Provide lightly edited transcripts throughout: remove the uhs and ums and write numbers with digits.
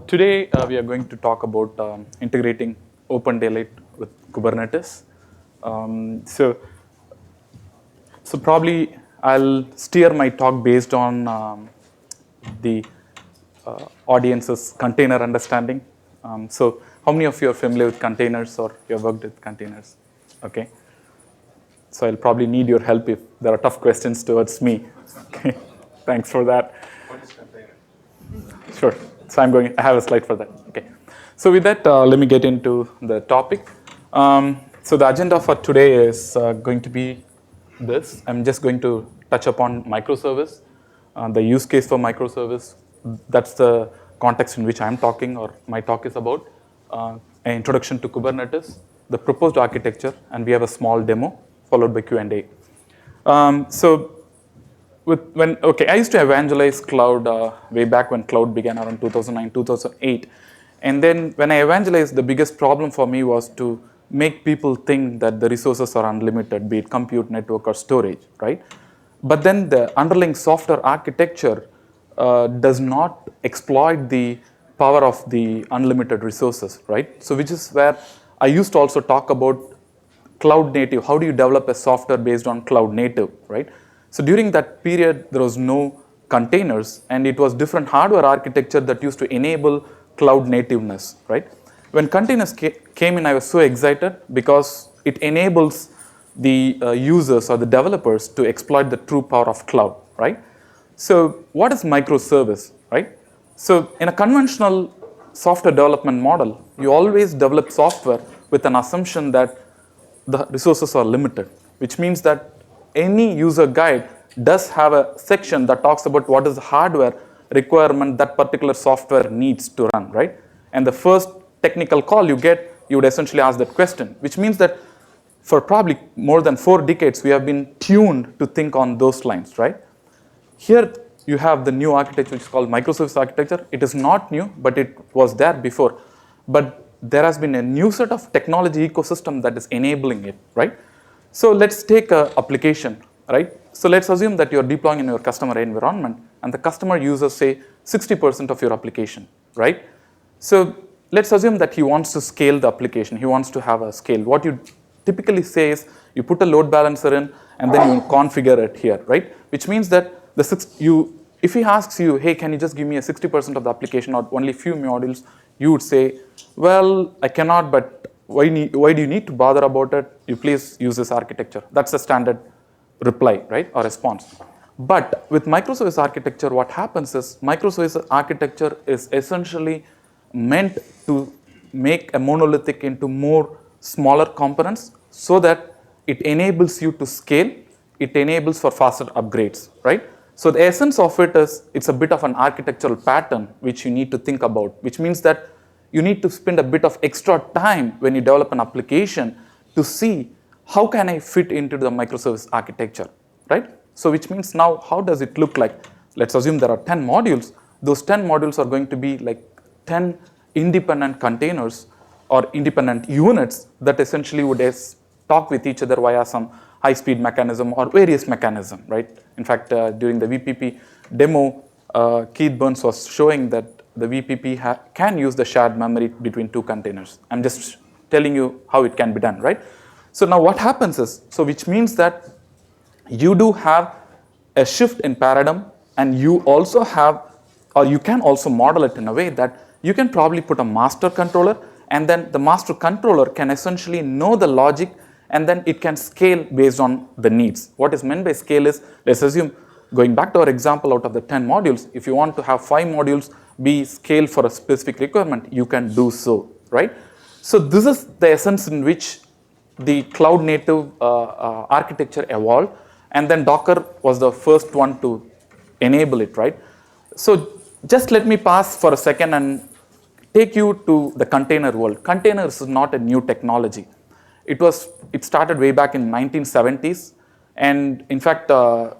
Today we are going to talk about integrating OpenDaylight with Kubernetes. So probably I'll steer my talk based on the audience's container understanding. So how many of you are familiar with containers or you have worked with containers? Okay. So I'll probably need your help if there are tough questions towards me. Okay. Thanks for that. What is container? Sure. So I have a slide for that. Okay. So with that, let me get into the topic. So the agenda for today is going to be this. I'm just going to touch upon microservice, the use case for microservice. That's the context in which I'm talking or my talk is about. An introduction to Kubernetes, the proposed architecture, and we have a small demo followed by Q&A. I used to evangelize cloud way back when cloud began around 2009, 2008. And then when I evangelized, the biggest problem for me was to make people think that the resources are unlimited, be it compute, network, or storage, right? But then the underlying software architecture does not exploit the power of the unlimited resources, right? So which is where I used to also talk about cloud native. How do you develop a software based on cloud native, right? So during that period, there was no containers, and it was different hardware architecture that used to enable cloud nativeness, right? When containers came in, I was so excited because it enables the users or the developers to exploit the true power of cloud, right? So what is microservice, right? So in a conventional software development model, you always develop software with an assumption that the resources are limited, which means that any user guide does have a section that talks about what is the hardware requirement that particular software needs to run, right? And the first technical call you get, you would essentially ask that question, which means that for probably more than 4 decades, we have been tuned to think on those lines, right? Here you have the new architecture, which is called Microservice Architecture. It is not new, but it was there before. But there has been a new set of technology ecosystem that is enabling it, right? So let's take an application, right? So let's assume that you're deploying in your customer environment and the customer uses, say, 60% of your application, right? So let's assume that he wants to scale the application. He wants to have a scale. What you typically say is you put a load balancer in and then you configure it here, right? Which means that if he asks you, hey, can you just give me a 60% of the application or only few modules, you would say, well, I cannot, but why do you need to bother about it? You please use this architecture. That's the standard reply, right, or response. But with microservice architecture, what happens is microservice architecture is essentially meant to make a monolithic into more smaller components so that it enables you to scale. It enables for faster upgrades, right? So the essence of it is it's a bit of an architectural pattern which you need to think about, which means that you need to spend a bit of extra time when you develop an application to see how can I fit into the microservice architecture, right? So which means now how does it look like? Let's assume there are 10 modules. Those 10 modules are going to be like 10 independent containers or independent units that essentially would talk with each other via some high-speed mechanism or various mechanism, right? In fact, during the VPP demo, Keith Burns was showing that the VPP can use the shared memory between 2 containers. I'm just telling you how it can be done, right? So now what happens is, so which means that you do have a shift in paradigm and you also have, or you can also model it in a way that you can probably put a master controller and then the master controller can essentially know the logic and then it can scale based on the needs. What is meant by scale is, let's assume, going back to our example out of the 10 modules, if you want to have 5 modules be scaled for a specific requirement, you can do so, right? So this is the essence in which the cloud native architecture evolved, and then Docker was the first one to enable it, right? So just let me pause for a second and take you to the container world. Containers is not a new technology. It started way back in 1970s, and in fact,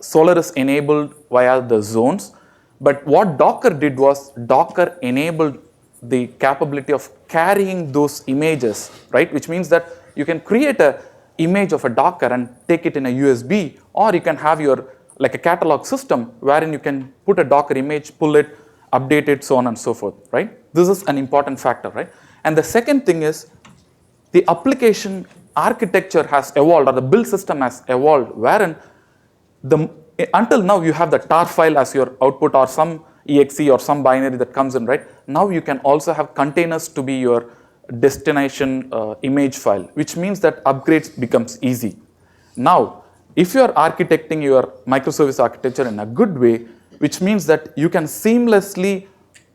Solar is enabled via the zones. But what Docker did was Docker enabled the capability of carrying those images, right? Which means that you can create an image of a Docker and take it in a USB, or you can have your like a catalog system wherein you can put a Docker image, pull it, updated, so on and so forth, right? This is an important factor, right? And the second thing is the application architecture has evolved, or the build system has evolved, wherein until now you have the tar file as your output, or some exe or some binary that comes in, right? Now you can also have containers to be your destination image file, which means that upgrades becomes easy. Now, if you are architecting your microservice architecture in a good way, which means that you can seamlessly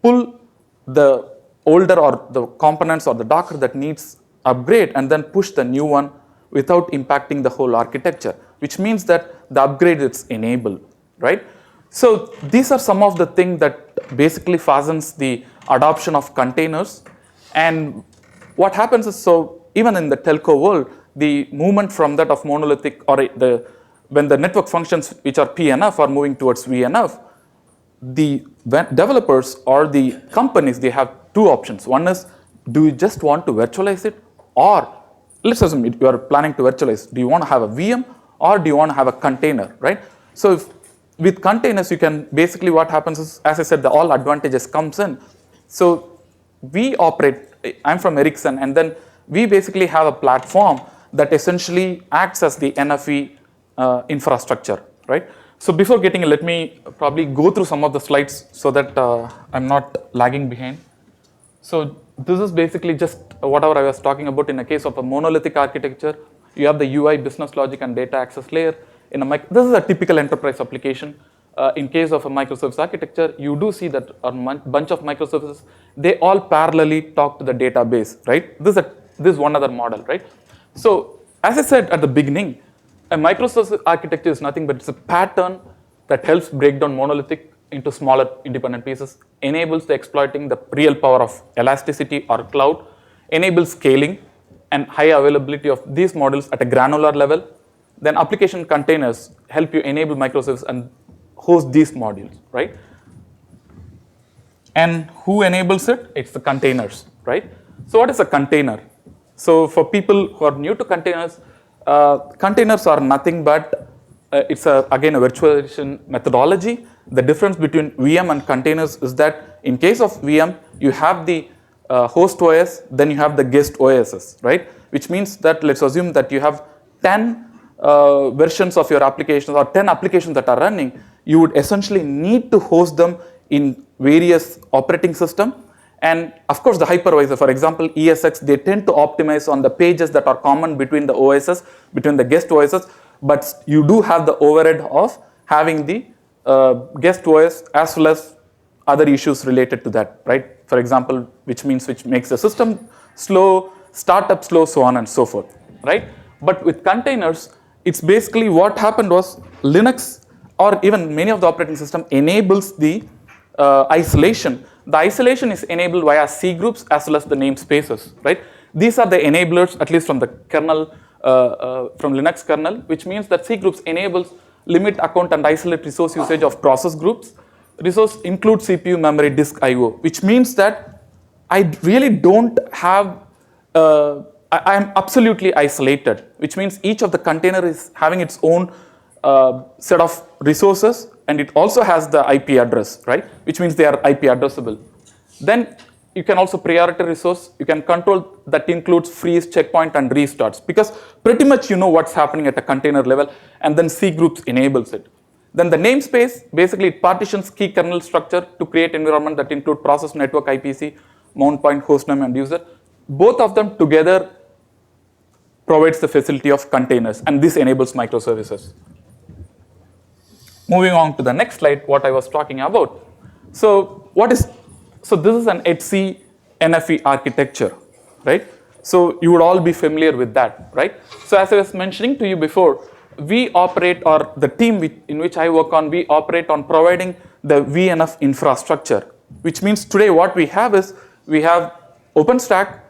pull the older or the components or the Docker that needs upgrade and then push the new one without impacting the whole architecture, which means that the upgrade is enabled, right? So these are some of the things that basically fastens the adoption of containers. And what happens is, so even in the telco world, the movement from that of monolithic, or when the network functions which are PNF are moving towards VNF, the developers or the companies, they have two options. One is, do you just want to virtualize it? Or let's assume you are planning to virtualize. Do you want to have a VM or do you want to have a container, right? So with containers, you can basically, what happens is, as I said, all advantages comes in. So we operate, I'm from Ericsson, and then we basically have a platform that essentially acts as the NFV infrastructure, right? So before getting it, let me probably go through some of the slides so that I'm not lagging behind. So this is basically just whatever I was talking about. In a case of a monolithic architecture, you have the UI, business logic, and data access layer. This is a typical enterprise application. In case of a microservice architecture, you do see that a bunch of microservices, they all parallelly talk to the database, right? This is one other model, right? So as I said at the beginning, a microservice architecture is nothing but it's a pattern that helps break down monolithic into smaller independent pieces, enables the exploiting the real power of elasticity or cloud, enables scaling and high availability of these models at a granular level. Then application containers help you enable microservices and host these modules, right? And who enables it? It's the containers, right? So what is a container? So for people who are new to containers, containers are nothing but, it's again a virtualization methodology. The difference between VM and containers is that in case of VM, you have the host OS, then you have the guest OSs, right? Which means that, let's assume that you have 10 versions of your applications or 10 applications that are running, you would essentially need to host them in various operating system. And of course, the hypervisor, for example, ESX, they tend to optimize on the pages that are common between the OSs, between the guest OSs, but you do have the overhead of having the guest OS as well as other issues related to that, right? For example, which makes the system slow, startup slow, so on and so forth, right? But with containers, it's basically what happened was Linux or even many of the operating system enables the isolation. The isolation is enabled via C groups as well as the namespaces, right? These are the enablers, at least from the kernel, from Linux kernel, which means that C groups enables limit account and isolate resource usage of process groups. Resource include CPU, memory, disk, IO, which means that I really don't have, I am absolutely isolated, which means each of the container is having its own set of resources, and it also has the IP address, right? Which means they are IP addressable. Then you can also priority resource. You can control that includes freeze, checkpoint, and restarts, because pretty much you know what's happening at a container level, and then C groups enables it. Then the namespace, basically it partitions key kernel structure to create environment that include process, network, IPC, mount point, hostname, and user. Both of them together provides the facility of containers, and this enables microservices. Moving on to the next slide, what I was talking about. So this is an HC NFV architecture, right? So you would all be familiar with that, right? So as I was mentioning to you before, we operate, or the team in which I work on, we operate on providing the VNF infrastructure, which means today what we have is, we have OpenStack,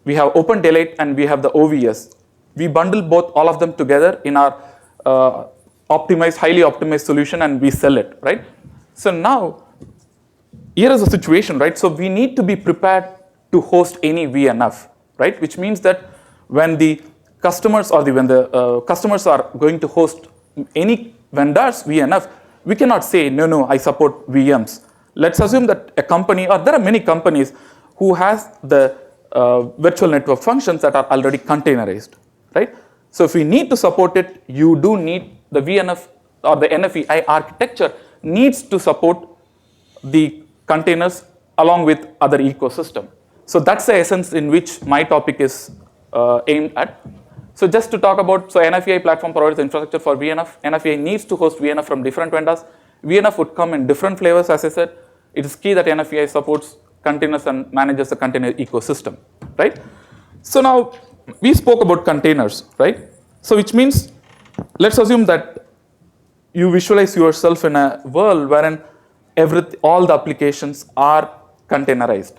we have OpenDaylight, and we have the OVS. We bundle all of them together in our highly optimized solution, and we sell it, right? So now, here is the situation, right? So we need to be prepared to host any VNF, right? Which means that when the customers or when the customers are going to host any vendor's VNF, we cannot say, no, I support VMs. Let's assume that a company, or there are many companies who has the virtual network functions that are already containerized, right? So if we need to support it, you do need the VNF or the NFVi architecture needs to support the containers along with other ecosystem. So that's the essence in which my topic is aimed at. So just to talk about, so NFVi platform provides infrastructure for VNF. NFVi needs to host VNF from different vendors. VNF would come in different flavors, as I said. It is key that NFVi supports containers and manages the container ecosystem, right? So now we spoke about containers, right? So which means, let's assume that you visualize yourself in a world wherein all the applications are containerized,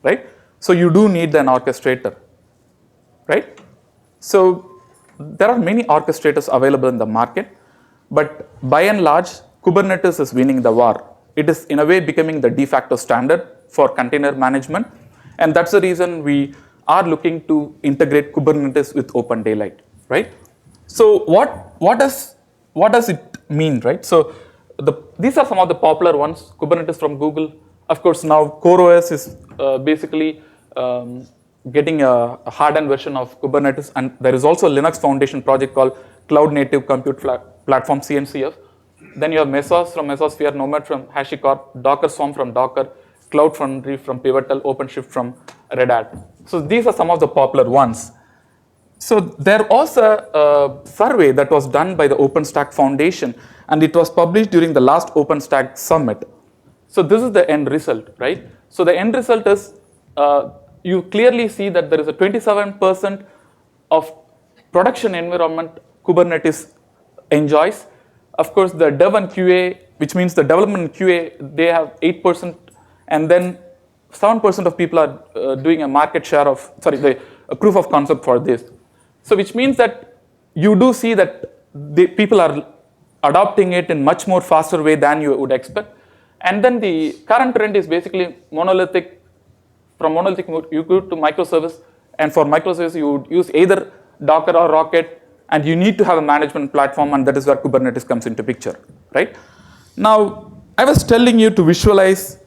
right? So you do need an orchestrator, right? So there are many orchestrators available in the market, but by and large, Kubernetes is winning the war. It is in a way becoming the de facto standard for container management, and that's the reason we are looking to integrate Kubernetes with OpenDaylight, right? So what does it mean, right? So these are some of the popular ones. Kubernetes from Google. Of course, now CoreOS is basically getting a hardened version of Kubernetes, and there is also a Linux Foundation project called Cloud Native Compute Platform CNCF. Then you have Mesos from Mesosphere, Nomad from HashiCorp, Docker Swarm from Docker, Cloud Foundry from Pivotal, OpenShift from Red Hat. So these are some of the popular ones. So there was a survey that was done by the OpenStack Foundation, and it was published during the last OpenStack Summit. So this is the end result, right? So the end result is you clearly see that there is a 27% of production environment Kubernetes enjoys. Of course, the dev and QA, which means the development and QA, they have 8%, and then 7% of people are doing a market share of, a proof of concept for this. So which means that you do see that the people are adopting it in much more faster way than you would expect. And then the current trend is basically monolithic. From monolithic, you go to microservice, and for microservice, you would use either Docker or Rocket, and you need to have a management platform, and that is where Kubernetes comes into picture, right? Now, I was telling you to visualize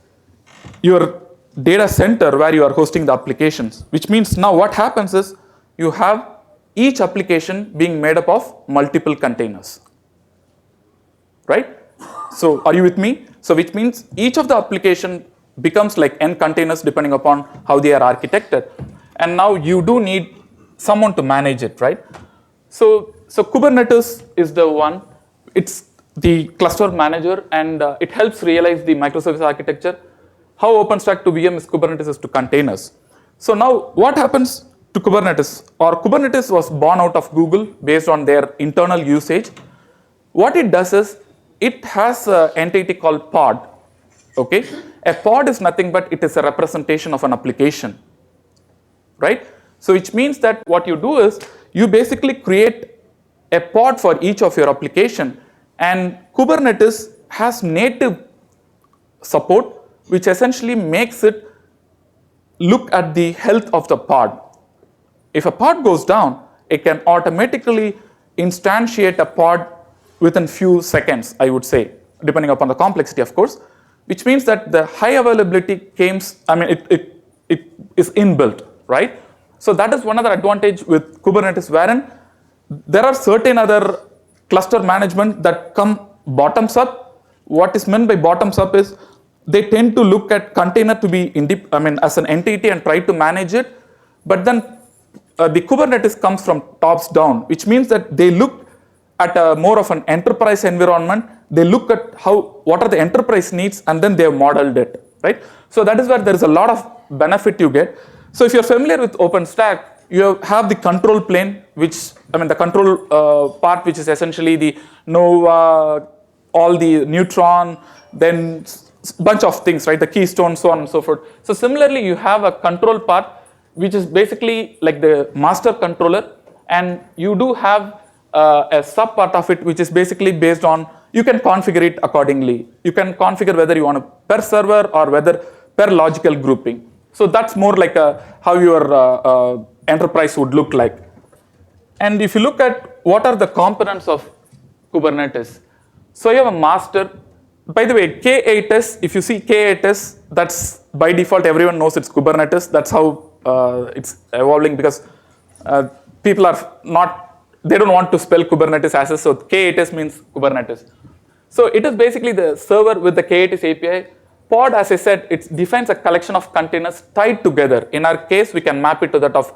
your data center where you are hosting the applications, which means now what happens is you have each application being made up of multiple containers, right? So are you with me? So which means each of the application becomes like n containers depending upon how they are architected. And now you do need someone to manage it, right? So Kubernetes is the one. It's the cluster manager, and it helps realize the microservice architecture. How OpenStack to VM is Kubernetes is to containers. So now what happens to Kubernetes? Or Kubernetes was born out of Google based on their internal usage. What it does is it has an entity called pod. Okay, a pod is nothing but it is a representation of an application, right? So which means that what you do is you basically create a pod for each of your application, and Kubernetes has native support, which essentially makes it look at the health of the pod. If a pod goes down, it can automatically instantiate a pod within few seconds, I would say, depending upon the complexity, of course, which means that the high availability comes, it is inbuilt, right? So that is one other advantage with Kubernetes, wherein there are certain other cluster management that come bottoms up. What is meant by bottoms up is they tend to look at container to be as an entity and try to manage it, but then the Kubernetes comes from tops down, which means that they look at a more of an enterprise environment. They look at what are the enterprise needs, and then they have modeled it, right? So that is where there is a lot of benefit you get. So if you're familiar with OpenStack, you have the control plane, the control part, which is essentially the Nova, all the neutron, then bunch of things, right? The keystone, so on and so forth. So similarly, you have a control part, which is basically like the master controller, and you do have a sub part of it, which is basically based on, you can configure it accordingly. You can configure whether you want to per server or whether per logical grouping. So that's more like how your enterprise would look like. And if you look at what are the components of Kubernetes, so you have a master, by the way, K8s, if you see K8s, that's by default, everyone knows it's Kubernetes. That's how it's evolving, because people are not, they don't want to spell Kubernetes as is, so K8s means Kubernetes. So it is basically the server with the K8s API. Pod, as I said, it defines a collection of containers tied together. In our case, we can map it to that of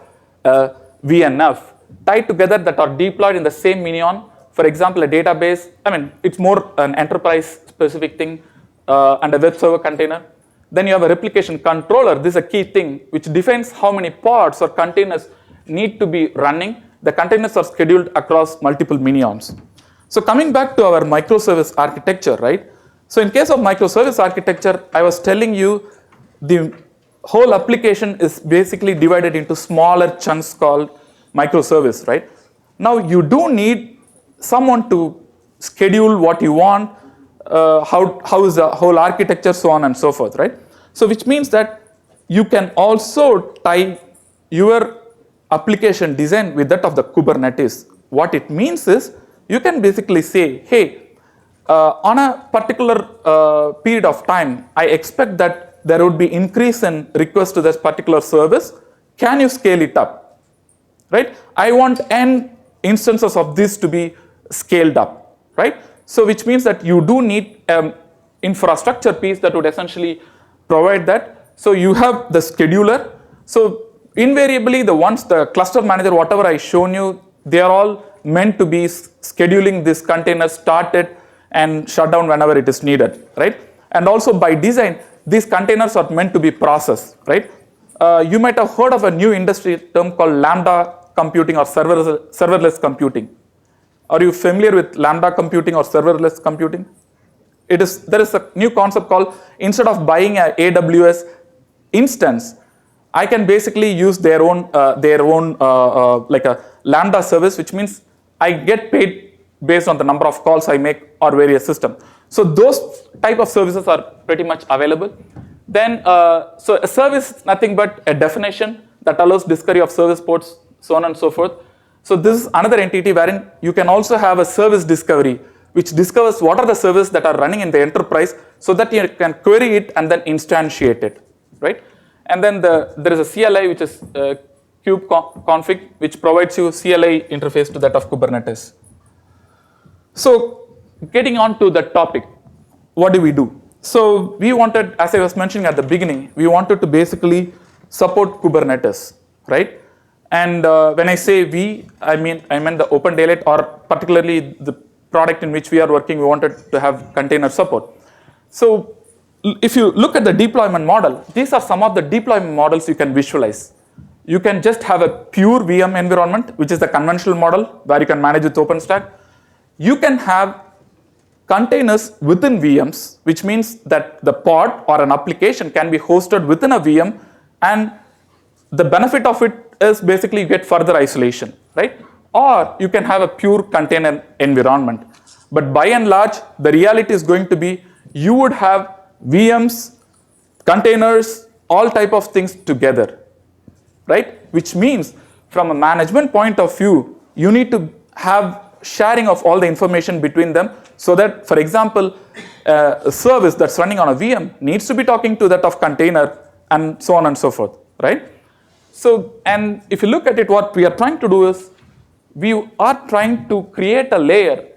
VNF, tied together that are deployed in the same minion. For example, a database, I mean, it's more an enterprise specific thing, and a web server container. Then you have a replication controller. This is a key thing, which defines how many pods or containers need to be running. The containers are scheduled across multiple minions. So coming back to our microservice architecture, right? So in case of microservice architecture, I was telling you the whole application is basically divided into smaller chunks called microservice, right? Now you do need someone to schedule what you want, how is the whole architecture, so on and so forth, right? So which means that you can also tie your application design with that of the Kubernetes. What it means is you can basically say, hey, on a particular period of time, I expect that there would be increase in requests to this particular service. Can you scale it up, right? I want n instances of this to be scaled up, right? So which means that you do need infrastructure piece that would essentially provide that. So you have the scheduler. So invariably, the cluster manager, whatever I shown you, they are all meant to be scheduling this container, started and shut down whenever it is needed, right? And also by design, these containers are meant to be processed, right? You might have heard of a new industry term called Lambda computing or serverless computing. Are you familiar with Lambda computing or serverless computing? There is a new concept called, instead of buying an AWS instance, I can basically use their own like a Lambda service, which means I get paid based on the number of calls I make or various systems. So those type of services are pretty much available. Then, so a service is nothing but a definition that allows discovery of service ports, so on and so forth. So this is another entity wherein you can also have a service discovery, which discovers what are the services that are running in the enterprise, so that you can query it and then instantiate it, right? And then there is a CLI, which is kubeconfig, which provides you CLI interface to that of Kubernetes. So getting on to the topic, what do we do? So we wanted, as I was mentioning at the beginning, we wanted to basically support Kubernetes, right? And when I say we, I meant the OpenDaylight, or particularly the product in which we are working, we wanted to have container support. So if you look at the deployment model, these are some of the deployment models you can visualize. You can just have a pure VM environment, which is the conventional model where you can manage with OpenStack. You can have containers within VMs, which means that the pod or an application can be hosted within a VM, and the benefit of it is basically you get further isolation, right? Or you can have a pure container environment. But by and large, the reality is going to be you would have VMs, containers, all type of things together, right? Which means from a management point of view, you need to have sharing of all the information between them, so that, for example, a service that's running on a VM needs to be talking to that of container, and so on and so forth, right? So, and if you look at it, what we are trying to do is, we are trying to create a layer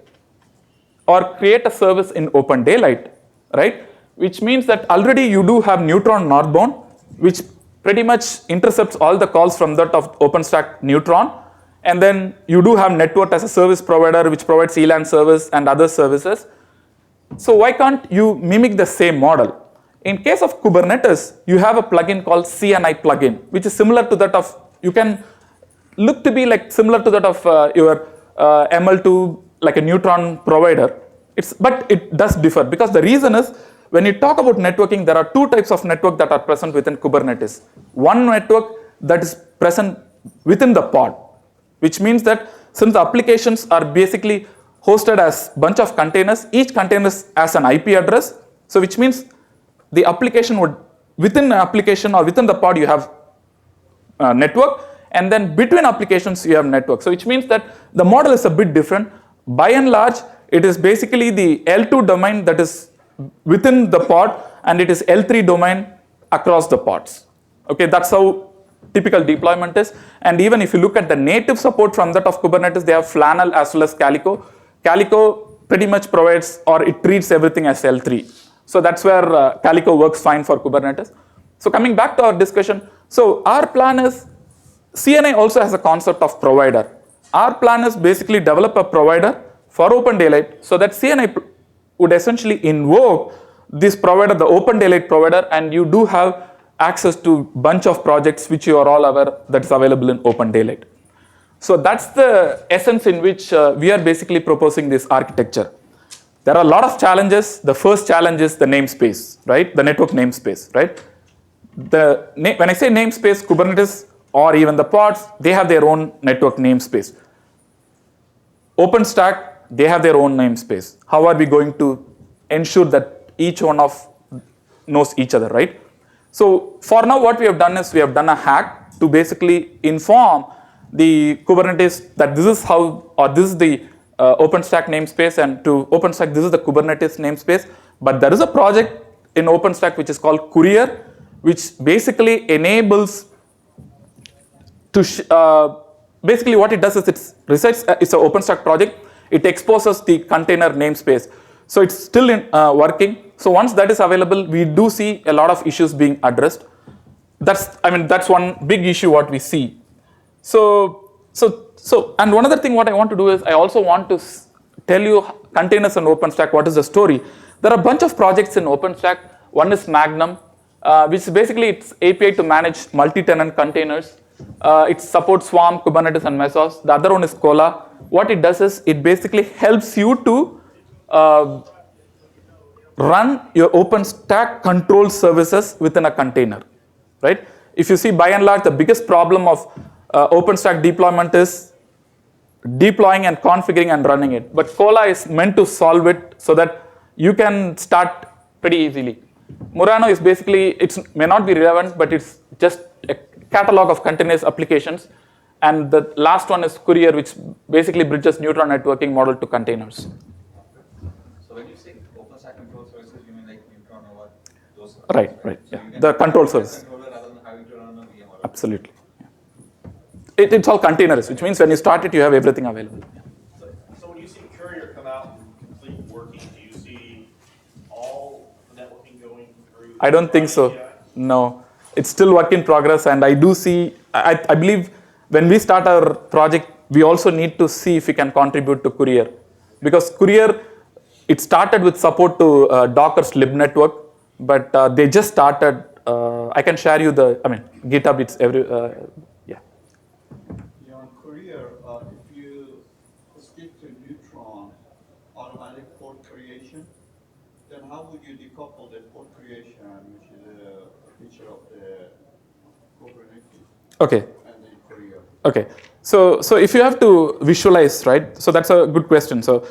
or create a service in OpenDaylight, right? Which means that already you do have Neutron northbound, which pretty much intercepts all the calls from that of OpenStack Neutron. And then you do have network as a service provider, which provides ELAN service and other services. So why can't you mimic the same model? In case of Kubernetes, you have a plugin called CNI plugin, which is similar to that of, you can look to be like similar to that of your ML2, like a Neutron provider. But it does differ, because the reason is, when you talk about networking, there are two types of network that are present within Kubernetes. One network that is present within the pod, which means that since the applications are basically hosted as bunch of containers, each container has an IP address. So which means the application would, within an application or within the pod, you have a network, and then between applications you have network. So which means that the model is a bit different. By and large, it is basically the L2 domain that is within the pod, and it is L3 domain across the pods. Okay, that's how typical deployment is. And even if you look at the native support from that of Kubernetes, they have Flannel as well as Calico. Calico pretty much provides, or it treats everything as L3. So that's where Calico works fine for Kubernetes. So coming back to our discussion, so our plan is, CNI also has a concept of provider. Our plan is basically develop a provider for OpenDaylight so that CNI would essentially invoke this provider, the OpenDaylight provider, and you do have access to bunch of projects which you are all aware that is available in OpenDaylight. So that's the essence in which we are basically proposing this architecture. There are a lot of challenges. The first challenge is the namespace, right? The network namespace, right? When I say namespace, Kubernetes or even the pods, they have their own network namespace. OpenStack, they have their own namespace. How are we going to ensure that each one of knows each other, right? So for now, what we have done is we have done a hack to basically inform the Kubernetes that this is how, or this is the OpenStack namespace, and to OpenStack, this is the Kubernetes namespace. But there is a project in OpenStack which is called Kuryr, which basically enables to, basically what it does is it's an OpenStack project. It exposes the container namespace. So it's still working. So once that is available, we do see a lot of issues being addressed. That's one big issue what we see. And one other thing what I want to do is I also want to tell you containers and OpenStack, what is the story. There are a bunch of projects in OpenStack. One is Magnum, which is basically it's API to manage multi-tenant containers. It supports Swarm, Kubernetes, and Mesos. The other one is Cola. What it does is it basically helps you to run your OpenStack control services within a container, right? If you see, by and large, the biggest problem of OpenStack deployment is deploying and configuring and running it. But Cola is meant to solve it so that you can start pretty easily. Murano is basically, it may not be relevant, but it's just a catalog of continuous applications. And the last one is Kuryr, which basically bridges neutron networking model to containers. So when you say OpenStack control services, you mean like neutron or what? Those right, so yeah. The control service. Rather than having to run a VM or absolutely. Yeah. It's all containers, which means when you start it, you have everything available. Yeah. So when you see Kuryr come out and complete working, do you see all the networking going through? I don't think so. No, it's still work in progress, and I do see. I believe when we start our project, we also need to see if we can contribute to Kuryr, because Kuryr, it started with support to Docker's lib network, but they just started. I can share you GitHub. It's yeah. Yeah, on Kuryr, if you stick to neutron automatic port creation, then how would you decouple the port creation, which is a feature of the Kubernetes? Okay. And then Kuryr. Okay. So if you have to visualize, right? So that's a good question. So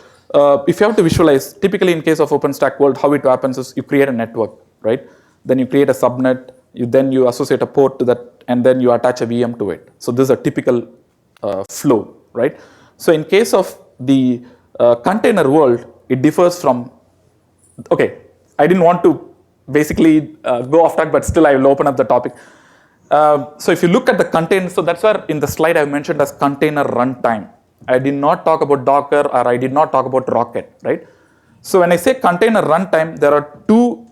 if you have to visualize, typically in case of OpenStack world, how it happens is you create a network, right? Then you create a subnet. Then you associate a port to that, and then you attach a VM to it. So this is a typical flow, right? So in case of the container world, it differs from. Okay, I didn't want to basically go off track, but still I will open up the topic. So if you look at the container, so that's where in the slide I mentioned as container runtime. I did not talk about Docker, or I did not talk about Rocket, right? So when I say container runtime, there are two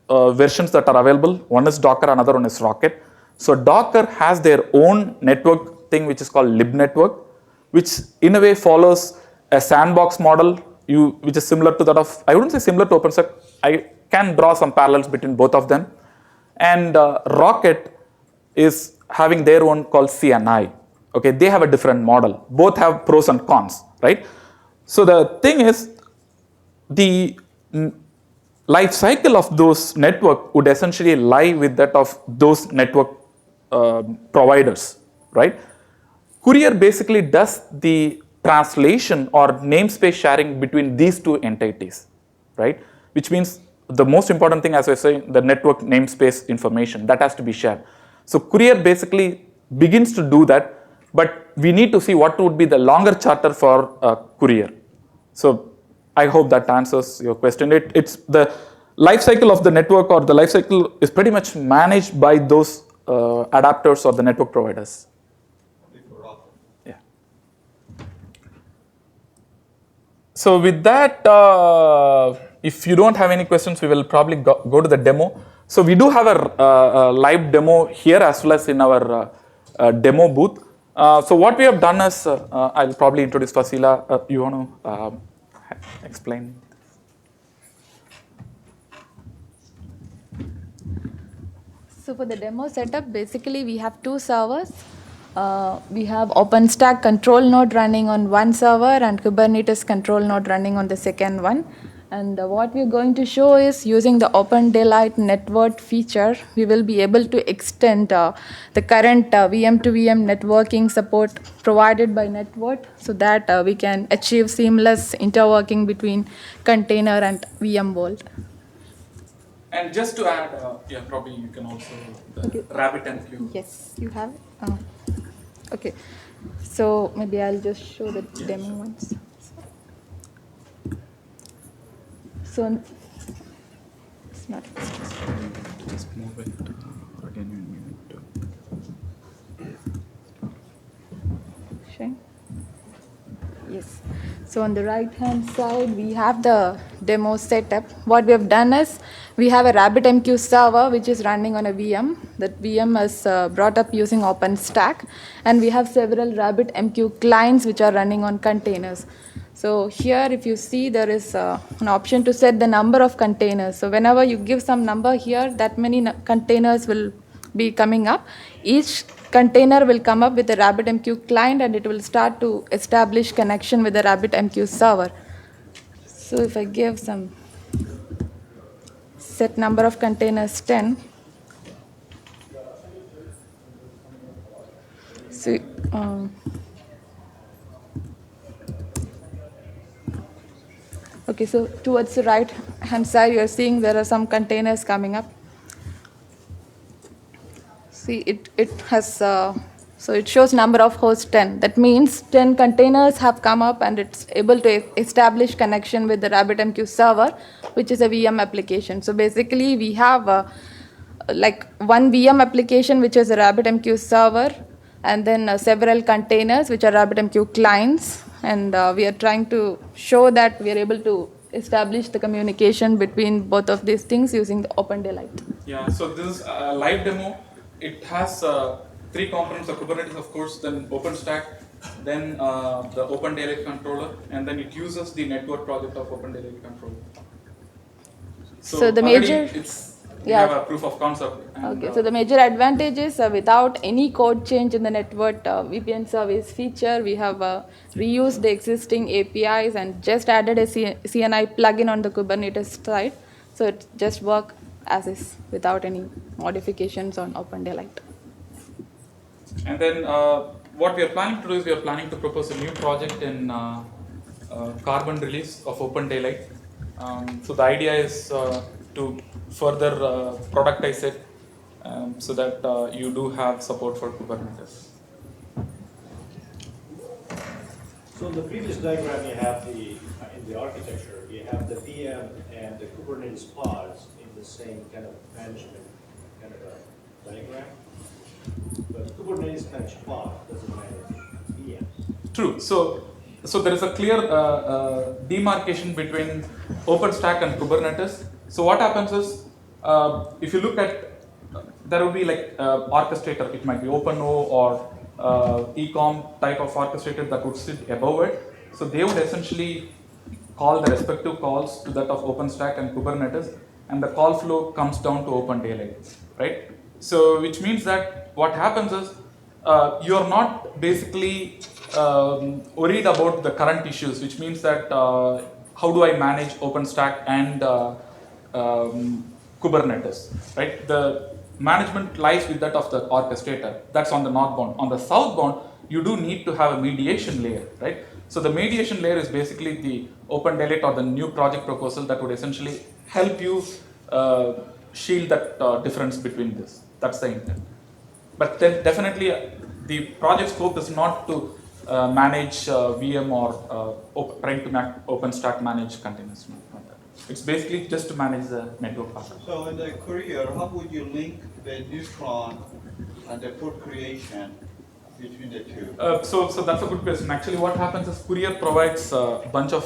versions that are available. One is Docker, another one is Rocket. So Docker has their own network thing, which is called lib network, which in a way follows a sandbox model, which is similar to that of, I wouldn't say similar to OpenStack. I can draw some parallels between both of them. And Rocket is having their own called CNI. Okay, they have a different model. Both have pros and cons, right? So the thing is, the life cycle of those network would essentially lie with that of those network providers, right? Kuryr basically does the translation or namespace sharing between these two entities, right? Which means the most important thing, as I say, the network namespace information that has to be shared. So Kuryr basically begins to do that, but we need to see what would be the longer charter for Kuryr. So I hope that answers your question. It's the life cycle of the network or the life cycle is pretty much managed by those adapters or the network providers. Yeah. So with that, if you don't have any questions, we will probably go to the demo. So we do have a live demo here as well as in our demo booth. So what we have done is, I'll probably introduce Faseela. You want to explain? So for the demo setup, basically we have two servers. We have Openstack control node running on one server and Kubernetes control node running on the second one. And what we're going to show is using the OpenDaylight network feature, we will be able to extend the current VM to VM networking support provided by network so that we can achieve seamless interworking between container and VM world. And just to add, yeah, probably you can also RabbitMQ. Yes, you have it. Okay, so maybe I'll just show the demo once. So it's not. Just move it again. Showing? Yes. So on the right hand side, we have the demo setup. What we have done is we have a RabbitMQ server which is running on a VM. That VM is brought up using OpenStack, and we have several RabbitMQ clients which are running on containers. So here, if you see, there is an option to set the number of containers. So whenever you give some number here, that many containers will be coming up. Each container will come up with a RabbitMQ client, and it will start to establish connection with the RabbitMQ server. So if I give some set number of containers 10, so okay, so towards the right hand side, you are seeing there are some containers coming up. See, it has, so it shows number of hosts 10. That means 10 containers have come up and it's able to establish connection with the RabbitMQ server, which is a VM application. So basically we have like one VM application, which is a RabbitMQ server, and then several containers, which are RabbitMQ clients. And we are trying to show that we are able to establish the communication between both of these things using the OpenDaylight. Yeah, so this is a live demo. It has three components: the Kubernetes, of course, then OpenStack, then the OpenDaylight controller, and then it uses the network project of OpenDaylight controller. So the major, we have a proof of concept. And, okay, so the major advantage is without any code change in the network VPN service feature, we have reused the existing APIs and just added a CNI plugin on the Kubernetes side. So it just works as is without any modifications on OpenDaylight. And then what we are planning to do is we are planning to propose a new project in Carbon release of OpenDaylight. So the idea is to further productize it so that you do have support for Kubernetes. So in the previous diagram, you have in the architecture, you have the VM and the Kubernetes pods in the same kind of management kind of a diagram. But Kubernetes managed pod doesn't manage VMs. True. So there is a clear demarcation between OpenStack and Kubernetes. So what happens is, if you look at, there will be like orchestrator. It might be OpenO or ecom type of orchestrator that would sit above it. So they would essentially call the respective calls to that of OpenStack and Kubernetes, and the call flow comes down to OpenDaylight, right? So which means that what happens is you are not basically worried about the current issues, which means that how do I manage OpenStack and Kubernetes, right? The management lies with that of the orchestrator. That's on the northbound. On the southbound, you do need to have a mediation layer, right? So the mediation layer is basically the OpenDaylight or the new project proposal that would essentially help you shield that difference between this. That's the intent. But then definitely the project scope is not to manage VM or trying to OpenStack manage containers. Not that. It's basically just to manage the network part. So in the Kuryr, how would you link the neutron and the port creation between the two? So that's a good question. Actually, what happens is Kuryr provides a bunch of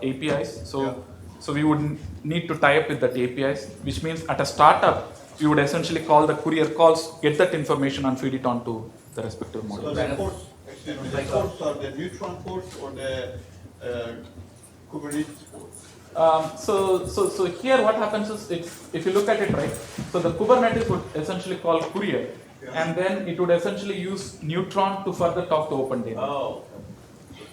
APIs. So we would need to tie up with that APIs, which means at a startup, we would essentially call the Kuryr calls, get that information, and feed it onto the respective So module. the ports, excuse me, the ports are the neutron ports or the Kubernetes ports? So here what happens is, if you look at it right, so the Kubernetes would essentially call Kuryr, and then it would essentially use Neutron to further talk to OpenDaylight. Oh,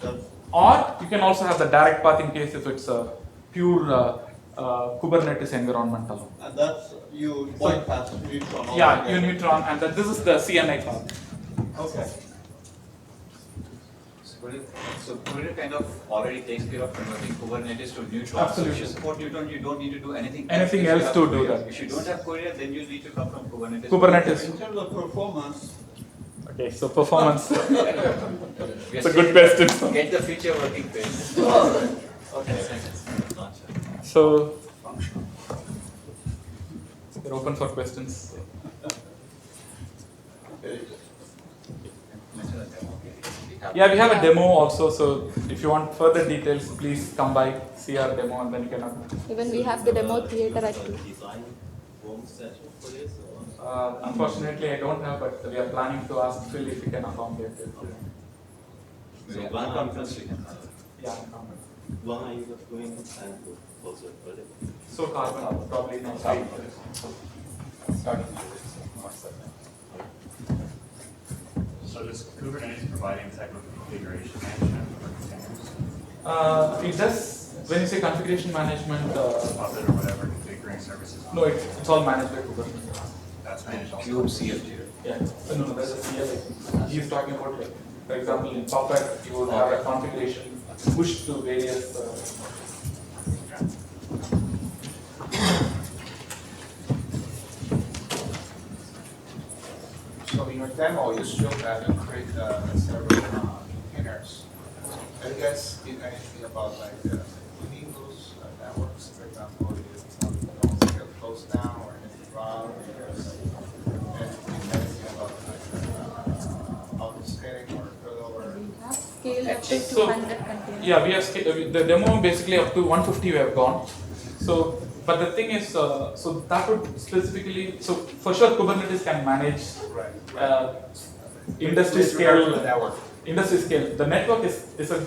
that's, Or you can also have the direct path in case if it's a pure Kubernetes environment alone. and that's you bypass neutron. Yeah, altogether. you Neutron, and then this is the CNI path. Okay. So Kuryr kind of already takes care of converting Kubernetes to Neutron. Absolutely. So if you support Neutron, you don't need to do anything. Anything if you else have to do Kuryr. that. If you don't have Kuryr, then you need to come from Kubernetes. Kubernetes. In terms of performance, Okay, so performance. We are It's a good saying question. Get the feature working phase. okay. So we're open for questions. Okay. Yeah, we have a demo also, so if you want further details, please come by, see our demo, and then you can. Even we have the demo theater at 2. Design room session for this? Unfortunately, I don't have, but we are planning to ask Phil if he can accommodate it. So one conference we can have. Yeah, accommodate. When are you doing and also project? So Carbon, probably next week. So does Kubernetes provide any type of configuration management for containers? It does, when you say configuration management, Puppet or whatever, configuring services? no, it's all managed by Kubernetes. That's managed also. Pure CFG. Yeah, no, there's a CLI. He's talking about, like, for example, in Puppet, you would have a configuration pushed to various. So in your demo, you showed that you create several containers. Have you guys did anything about like cleaning those networks? For example, you scale close down or anything wrong? Anything about like auto-scaling or further? We have scaled up to So, 200 containers. Yeah, we have the demo basically up to 150 we have gone. So, but the thing is, so that would specifically, so for sure Kubernetes can manage industry scale. The network. Industry scale. The network is a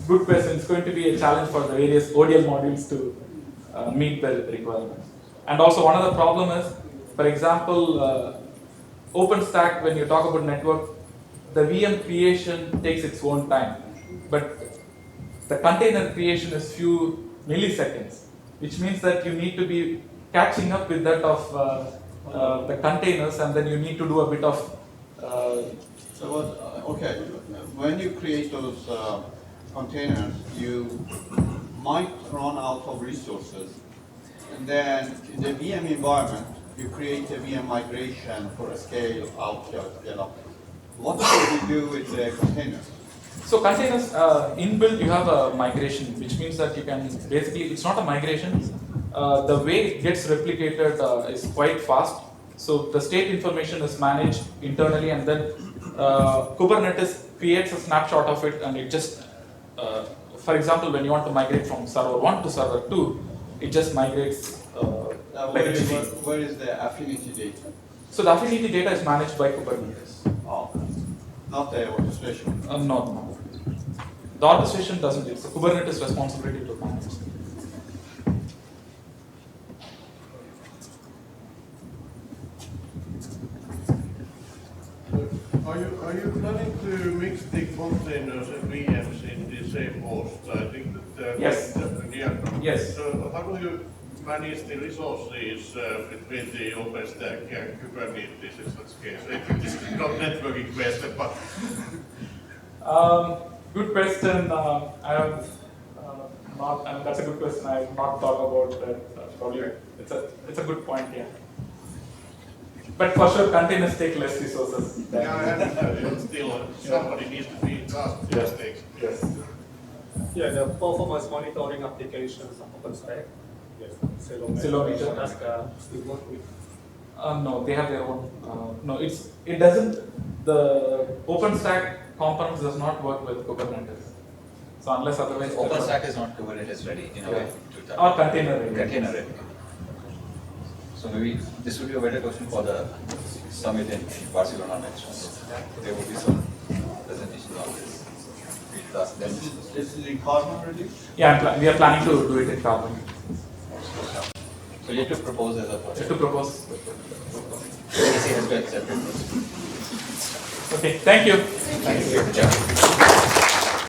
good question. It's going to be a challenge for the various ODL modules to meet the requirements. And also one other problem is, for example, OpenStack, when you talk about network, the VM creation takes its own time. But the container creation is few milliseconds, which means that you need to be catching up with that of the containers, and then you need to do a bit of. So what, okay, when you create those containers, you might run out of resources. And then in the VM environment, you create a VM migration for a scale out, scale up. What should you do with the containers? So containers, inbuilt you have a migration, which means that you can basically, it's not a migration, the way it gets replicated is quite fast. So the state information is managed internally, and then Kubernetes creates a snapshot of it, and it just, for example, when you want to migrate from server 1 to server 2, it just migrates like a machine. Where is the affinity data? So the affinity data is managed by Kubernetes. Oh, not the orchestration. No. The orchestration doesn't, it's a Kubernetes responsibility to manage. Are you planning to mix the containers and VMs in the same host? I think that Yes. the diagram. Yes. So how do you manage the resources between the Openstack and Kubernetes in such case? I think this is not networking question, but Good question. I have not, and that's a good question. I have not thought about that. Probably it's a good point. Yeah. But for sure, containers take less resources. Than yeah, I understand, but still somebody needs to be tasked with Yes. these things. Yes. Yeah, the performance monitoring applications of OpenStack Yes. Ceilometer. We work with No, they have their own. No, it doesn't. The OpenStack components does not work with Kubernetes. So unless otherwise. OpenStack is not Kubernetes ready in a way. Or container ready. Container ready. So maybe this would be a better question for the summit in Barcelona next month. There will be some presentations on this. We'll ask them. This is in Carbon ready? Yeah, we are planning to do it in Carbon. So you have to propose as a Just project. to propose. NEC has to accept it. Okay, thank you. Thank you. Good job.